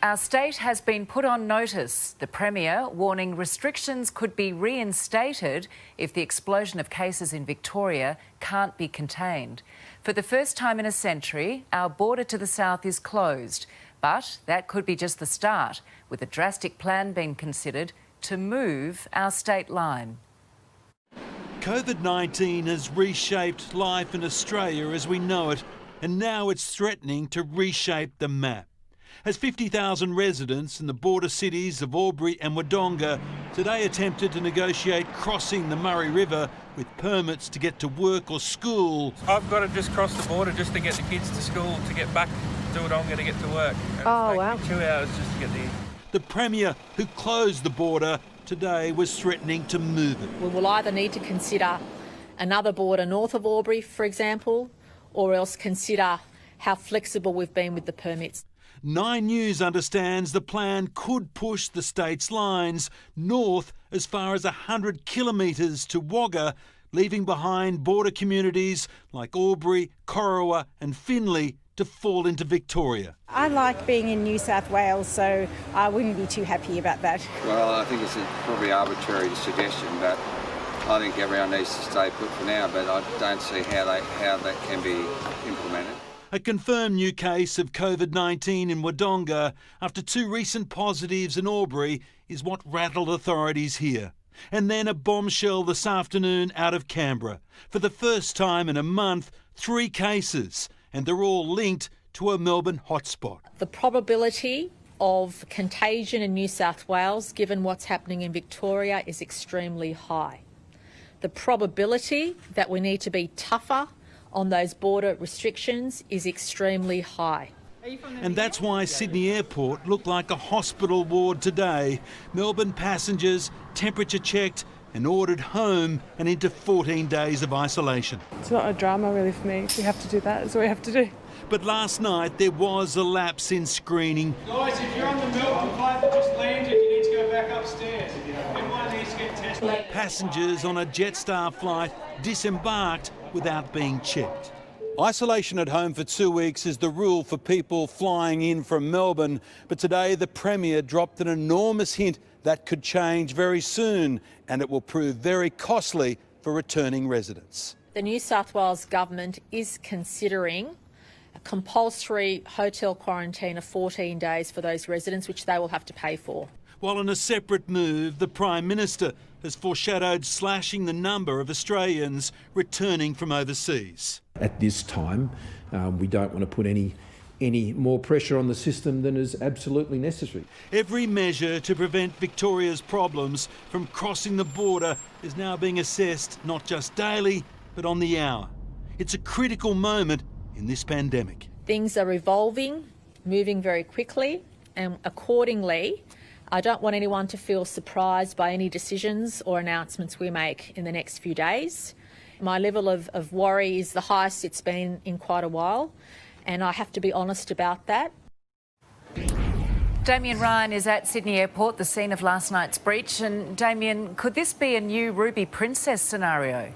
Our state has been put on notice. The Premier warning restrictions could be reinstated if the explosion of cases in Victoria can't be contained. For the first time in a century, our border to the south is closed. But that could be just the start, with a drastic plan being considered to move our state line. COVID-19 has reshaped life in Australia as we know it, and now it's threatening to reshape the map. As 50,000 residents in the border cities of Albury and Wodonga today attempted to negotiate crossing the Murray River with permits to get to work or school. I've got to just cross the border just to get the kids to school, to get back to Wodonga to get to work. Oh, wow. 2 hours just to get there. The Premier, who closed the border today, was threatening to move it. We will either need to consider another border north of Albury, for example, or else consider how flexible we've been with the permits. 9 News understands the plan could push the state's lines north as far as 100 kilometres to Wagga, leaving behind border communities like Albury, Corowa and Finley to fall into Victoria. I like being in New South Wales, so I wouldn't be too happy about that. Well, I think it's a probably arbitrary suggestion, but I think everyone needs to stay put for now, but I don't see how that can be implemented. A confirmed new case of COVID-19 in Wodonga after 2 recent positives in Albury is what rattled authorities here. And then a bombshell this afternoon out of Canberra. For the first time in a month, 3 cases, and they're all linked to a Melbourne hotspot. The probability of contagion in New South Wales, given what's happening in Victoria, is extremely high. The probability that we need to be tougher on those border restrictions is extremely high. And that's why Sydney Airport looked like a hospital ward today. Melbourne passengers temperature checked and ordered home and into 14 days of isolation. It's not a drama really for me. We have to do that. That's what we have to do. But last night there was a lapse in screening. Guys, if you're on the Melbourne flight that just landed, you need to go back upstairs. Everyone needs to get tested. Passengers on a Jetstar flight disembarked without being checked. Isolation at home for 2 weeks is the rule for people flying in from Melbourne. But today the Premier dropped an enormous hint that could change very soon, and it will prove very costly for returning residents. The New South Wales government is considering a compulsory hotel quarantine of 14 days for those residents, which they will have to pay for. While in a separate move, the Prime Minister has foreshadowed slashing the number of Australians returning from overseas. At this time, we don't want to put any more pressure on the system than is absolutely necessary. Every measure to prevent Victoria's problems from crossing the border is now being assessed not just daily, but on the hour. It's a critical moment in this pandemic. Things are evolving, moving very quickly, and accordingly, I don't want anyone to feel surprised by any decisions or announcements we make in the next few days. My level of worry is the highest it's been in quite a while, and I have to be honest about that. Damien Ryan is at Sydney Airport, the scene of last night's breach. And Damien, could this be a new Ruby Princess scenario?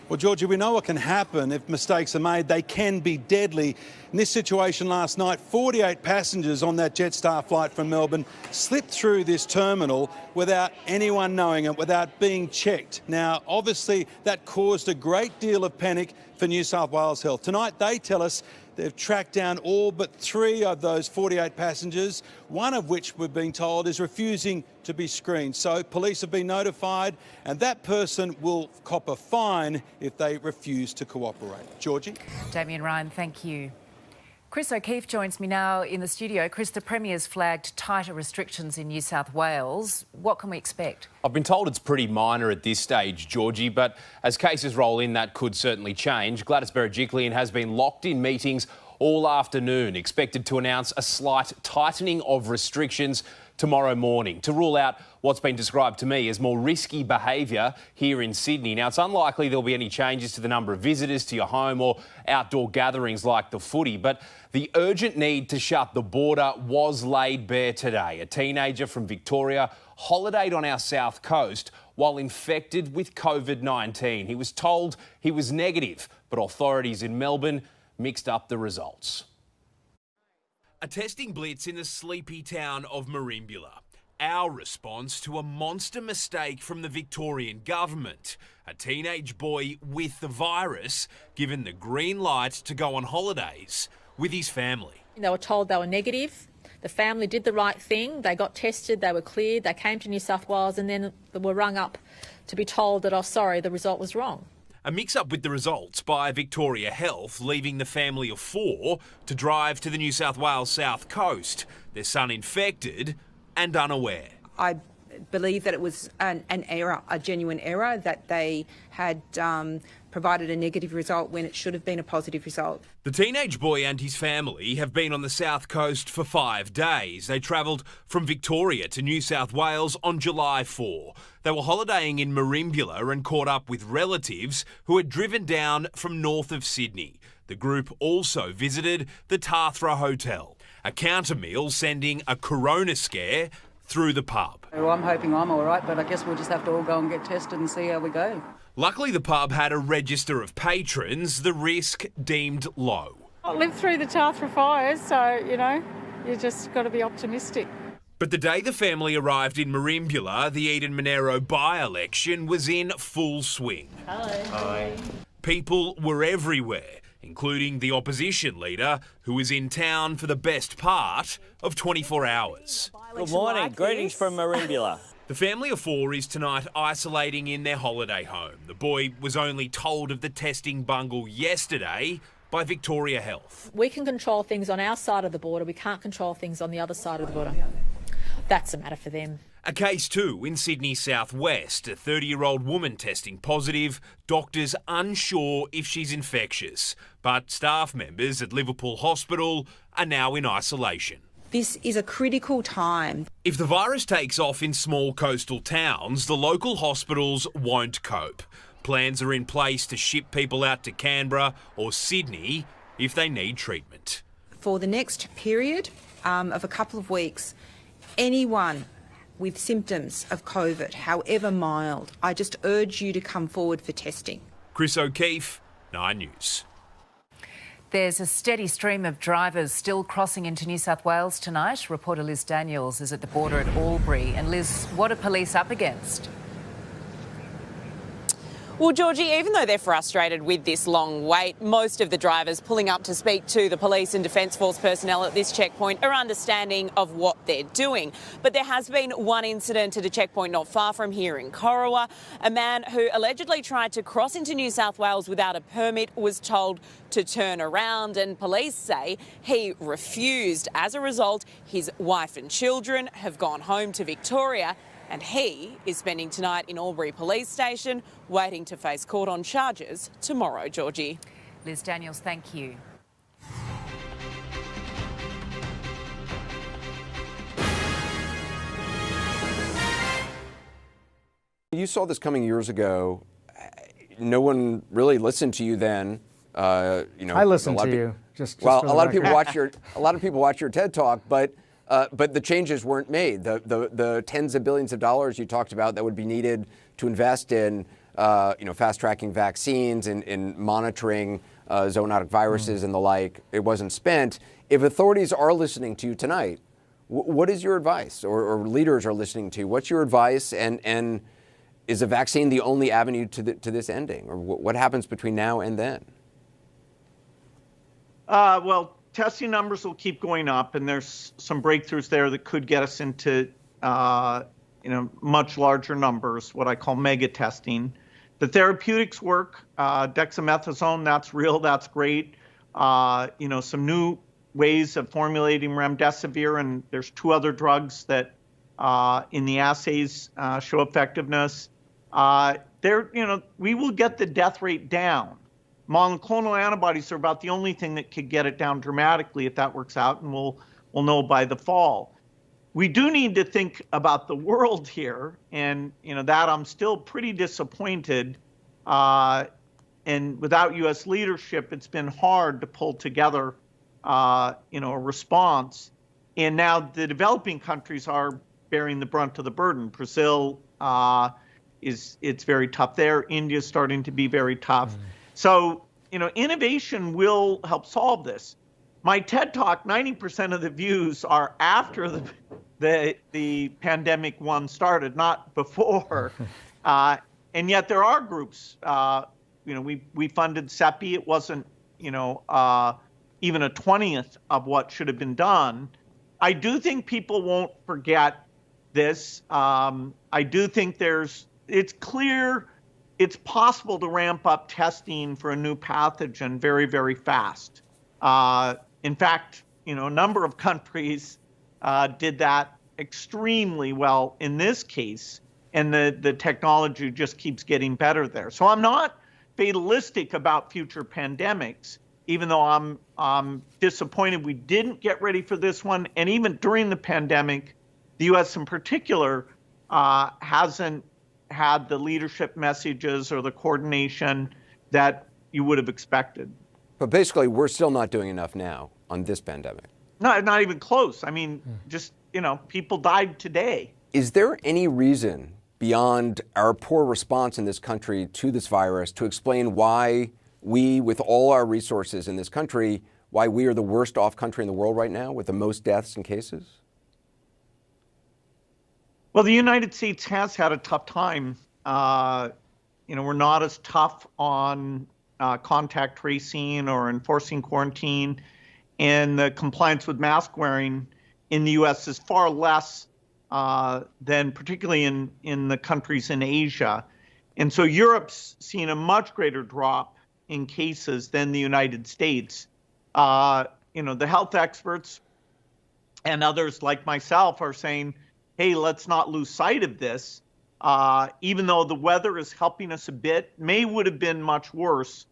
Well, Georgie, we know what can happen if mistakes are made. They can be deadly. In this situation last night, 48 passengers on that Jetstar flight from Melbourne slipped through this terminal without anyone knowing it, without being checked. Now, obviously, that caused a great deal of panic for New South Wales Health. Tonight, they tell us they've tracked down all but 3 of those 48 passengers, one of which, we're being told, is refusing to be screened. So police have been notified, and that person will cop a fine if they refuse to cooperate. Georgie? Damien Ryan, thank you. Chris O'Keefe joins me now in the studio. Chris, the Premier's flagged tighter restrictions in New South Wales. What can we expect? I've been told it's pretty minor at this stage, Georgie, but as cases roll in, that could certainly change. Gladys Berejiklian has been locked in meetings all afternoon, expected to announce a slight tightening of restrictions tomorrow morning to rule out what's been described to me as more risky behaviour here in Sydney. Now, it's unlikely there'll be any changes to the number of visitors to your home or outdoor gatherings like the footy, but the urgent need to shut the border was laid bare today. A teenager from Victoria holidayed on our south coast while infected with COVID-19. He was told he was negative, but authorities in Melbourne mixed up the results. A testing blitz in the sleepy town of Merimbula. Our response to a monster mistake from the Victorian government. A teenage boy with the virus given the green light to go on holidays with his family. They were told they were negative. The family did the right thing. They got tested, they were cleared, they came to New South Wales and then they were rung up to be told that, oh, sorry, the result was wrong. A mix-up with the results by Victoria Health, leaving the family of 4 to drive to the New South Wales south coast. Their son infected and unaware. I believe that it was an error, a genuine error, that they had provided a negative result when it should have been a positive result. The teenage boy and his family have been on the south coast for 5 days. They travelled from Victoria to New South Wales on July 4. They were holidaying in Merimbula and caught up with relatives who had driven down from north of Sydney. The group also visited the Tathra Hotel, a counter meal sending a corona scare through the pub. Well, I'm hoping I'm all right, but I guess we'll just have to all go and get tested and see how we go. Luckily, the pub had a register of patrons, the risk deemed low. I lived through the Tathra fires, so, you just got to be optimistic. But the day the family arrived in Merimbula, the Eden-Monaro by-election was in full swing. Hi. People were everywhere, including the opposition leader, who was in town for the best part of 24 hours. Good morning. Greetings from Merimbula. The family of 4 is tonight isolating in their holiday home. The boy was only told of the testing bungle yesterday by Victoria Health. We can control things on our side of the border. We can't control things on the other side of the border. That's a matter for them. A case too in Sydney southwest, a 30-year-old woman testing positive, doctors unsure if she's infectious, but staff members at Liverpool Hospital are now in isolation. This is a critical time. If the virus takes off in small coastal towns, the local hospitals won't cope. Plans are in place to ship people out to Canberra or Sydney if they need treatment. For the next period of a couple of weeks, anyone with symptoms of COVID, however mild, I just urge you to come forward for testing. Chris O'Keefe, 9 News. There's a steady stream of drivers still crossing into New South Wales tonight. Reporter Liz Daniels is at the border at Albury. And Liz, what are police up against? Well, Georgie, even though they're frustrated with this long wait, most of the drivers pulling up to speak to the police and Defence Force personnel at this checkpoint are understanding of what they're doing. But there has been one incident at a checkpoint not far from here in Corowa. A man who allegedly tried to cross into New South Wales without a permit was told to turn around, and police say he refused. As a result, his wife and children have gone home to Victoria, and he is spending tonight in Albury Police Station waiting to face court on charges tomorrow, Georgie. Liz Daniels, thank you. You saw this coming years ago. No one really listened to you then. I listened to you. A lot of people watch your TED Talk, but the changes weren't made. The tens of billions of dollars you talked about that would be needed to invest in, fast-tracking vaccines and in monitoring zoonotic viruses and the like, it wasn't spent. If authorities are listening to you tonight, what is your advice? Or leaders are listening to you, what's your advice? And is a vaccine the only avenue to this ending? Or what happens between now and then? Well, testing numbers will keep going up, and there's some breakthroughs there that could get us into, much larger numbers, what I call mega testing. The therapeutics work, dexamethasone, that's real, that's great. Some new ways of formulating remdesivir, and there's 2 other drugs that in the assays show effectiveness. We will get the death rate down. Monoclonal antibodies are about the only thing that could get it down dramatically if that works out, and we'll know by the fall. We do need to think about the world here, and that I'm still pretty disappointed. And without U.S. leadership, it's been hard to pull together, a response. And now the developing countries are bearing the brunt of the burden. Brazil it's very tough there. India's starting to be very tough. So, innovation will help solve this. my TED Talk, 90% of the views are after the pandemic one started, not before. And yet there are groups, we funded CEPI. It wasn't, even a 20th of what should have been done. I do think people won't forget this. I do think it's clear it's possible to ramp up testing for a new pathogen very, very fast. In fact, a number of countries did that extremely well in this case, and the technology just keeps getting better there. So I'm not fatalistic about future pandemics, even though I'm disappointed we didn't get ready for this one. And even during the pandemic, the U.S. in particular hasn't had the leadership messages or the coordination that you would have expected. But basically, we're still not doing enough now on this pandemic. No, not even close. I mean, just, people died today. Is there any reason beyond our poor response in this country to this virus to explain why we, with all our resources in this country, why we are the worst off country in the world right now with the most deaths and cases? Well, the United States has had a tough time. We're not as tough on contact tracing or enforcing quarantine, and the compliance with mask wearing in the U.S. is far less than particularly in the countries in Asia. And so Europe's seen a much greater drop in cases than the United States. The health experts and others like myself are saying, hey, let's not lose sight of this. Even though the weather is helping us a bit, May would have been much worse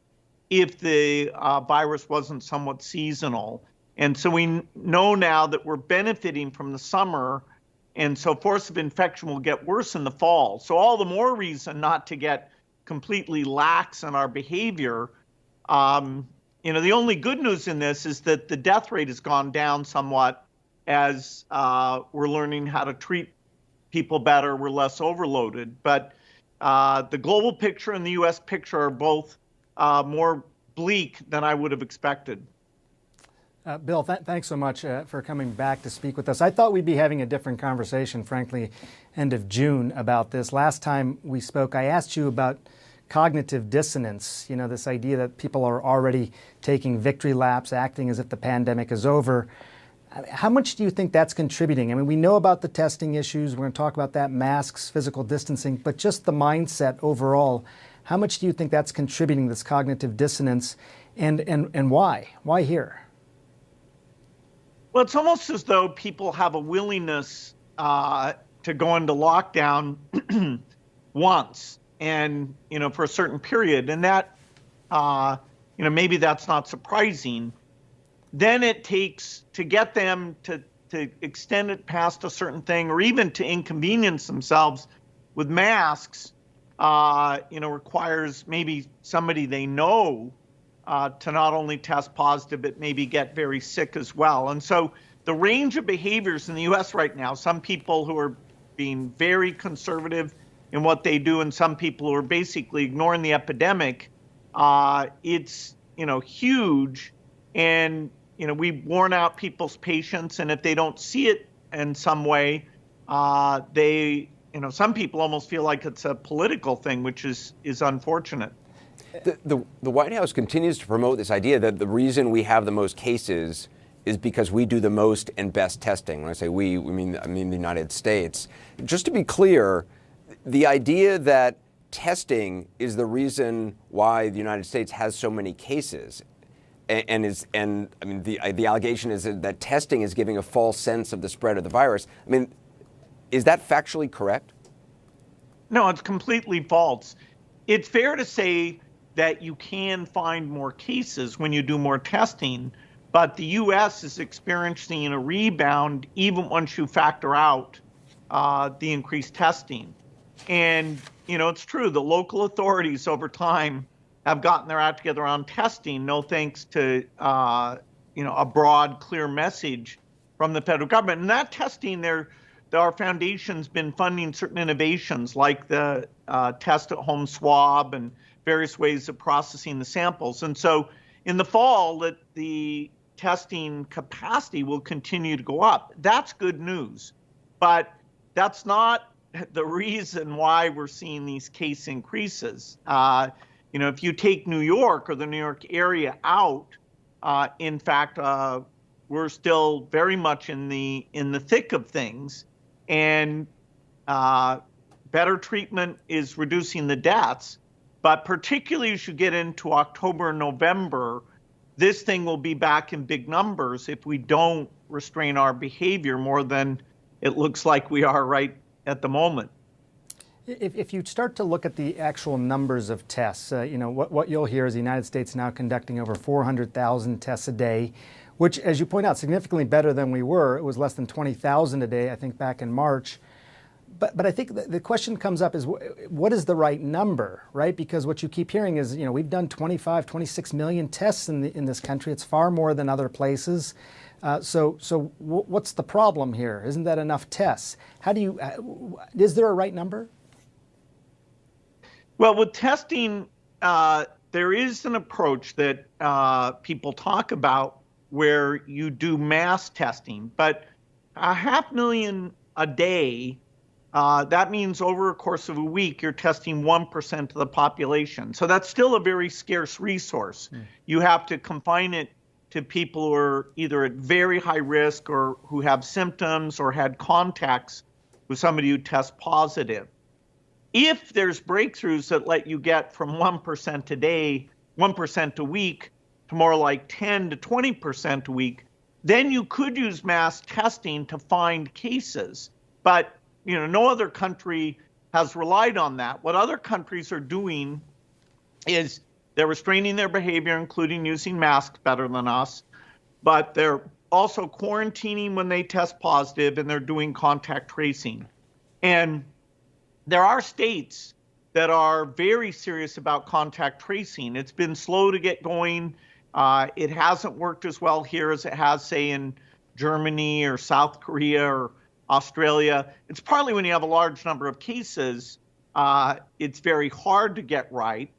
if the virus wasn't somewhat seasonal. And so we know now that we're benefiting from the summer, and so force of infection will get worse in the fall. So all the more reason not to get completely lax in our behavior. The only good news in this is that the death rate has gone down somewhat as we're learning how to treat people better. We're less overloaded. But the global picture and the U.S. picture are both more bleak than I would have expected. Bill, thanks so much for coming back to speak with us. I thought we'd be having a different conversation, frankly, end of June about this. Last time we spoke, I asked you about cognitive dissonance, this idea that people are already taking victory laps, acting as if the pandemic is over. How much do you think that's contributing? I mean, we know about the testing issues. We're going to talk about that, masks, physical distancing, but just the mindset overall. How much do you think that's contributing this cognitive dissonance, and why? Why here? Well, it's almost as though people have a willingness to go into lockdown once and, for a certain period. And that, maybe that's not surprising. Then it takes to get them to extend it past a certain thing, or even to inconvenience themselves with masks, requires maybe somebody they know to not only test positive, but maybe get very sick as well. And so the range of behaviors in the U.S. right now, some people who are being very conservative in what they do, and some people who are basically ignoring the epidemic, it's, huge. And, we've worn out people's patience. And if they don't see it in some way, some people almost feel like it's a political thing, which is unfortunate. The White House continues to promote this idea that the reason we have the most cases is because we do the most and best testing. When I say we mean the United States. Just to be clear, the idea that testing is the reason why the United States has so many cases, the allegation is that testing is giving a false sense of the spread of the virus. I mean, is that factually correct? No, it's completely false. It's fair to say that you can find more cases when you do more testing, but the U.S. is experiencing a rebound even once you factor out the increased testing. And, it's true, the local authorities over time have gotten their act together on testing, no thanks to, a broad, clear message from the federal government. And that testing, our foundation's been funding certain innovations like the test-at-home swab and various ways of processing the samples. And so in the fall, the testing capacity will continue to go up. That's good news. But that's not the reason why we're seeing these case increases. If you take New York or the New York area out, in fact, we're still very much in the thick of things, and better treatment is reducing the deaths. But particularly as you get into October and November, this thing will be back in big numbers if we don't restrain our behavior more than it looks like we are right at the moment. If you start to look at the actual numbers of tests, what you'll hear is the United States now conducting over 400,000 tests a day, which, as you point out, significantly better than we were. It was less than 20,000 a day, I think, back in March. But I think the question comes up is, what is the right number, right? Because what you keep hearing is, we've done 25, 26 million tests in this country. It's far more than other places. So what's the problem here? Isn't that enough tests? Is there a right number? Well, with testing, there is an approach that people talk about where you do mass testing, but 500,000 a day, that means over a course of a week, you're testing 1% of the population. So that's still a very scarce resource. You have to confine it to people who are either at very high risk or who have symptoms or had contacts with somebody who tests positive. If there's breakthroughs that let you get from 1% a day, 1% a week, to more like 10 to 20% a week, then you could use mass testing to find cases. But no other country has relied on that. What other countries are doing is they're restraining their behavior, including using masks better than us, but they're also quarantining when they test positive, and they're doing contact tracing. And there are states that are very serious about contact tracing. It's been slow to get going. It hasn't worked as well here as it has, say, in Germany or South Korea or Australia. It's partly when you have a large number of cases, it's very hard to get right.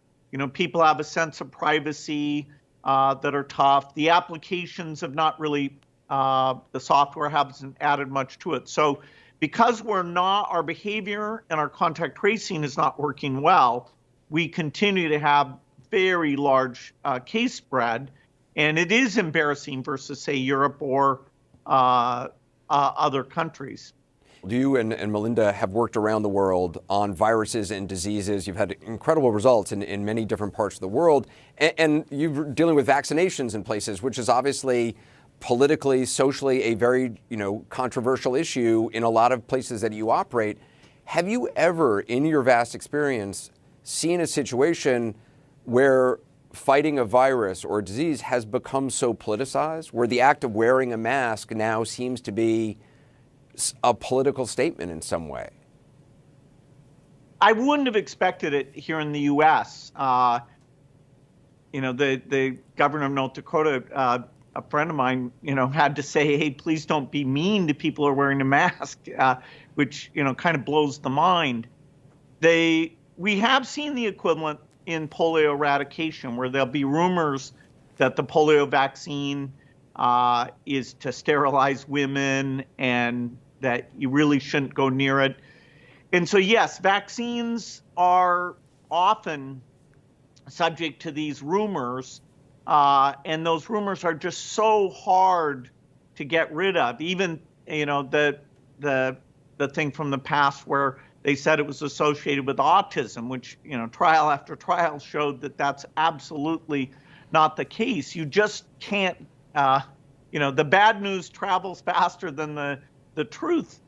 People have a sense of privacy that are tough. The applications have not really, the software hasn't added much to it. So because our behavior and our contact tracing is not working well, we continue to have very large case spread. And it is embarrassing versus, say, Europe or other countries. You and Melinda have worked around the world on viruses and diseases. You've had incredible results in many different parts of the world. And you're dealing with vaccinations in places, which is obviously politically, socially, a very controversial issue in a lot of places that you operate. Have you ever, in your vast experience, seen a situation where fighting a virus or a disease has become so politicized, where the act of wearing a mask now seems to be a political statement in some way? I wouldn't have expected it here in the U.S. The governor of North Dakota, a friend of mine, had to say, hey, please don't be mean to people who are wearing a mask, which, kind of blows the mind. We have seen the equivalent in polio eradication, where there'll be rumors that the polio vaccine is to sterilize women and that you really shouldn't go near it. And so, yes, vaccines are often subject to these rumors, and those rumors are just so hard to get rid of. Even, the thing from the past where they said it was associated with autism, which, trial after trial showed that that's absolutely not the case. You just can't, the bad news travels faster than the truth.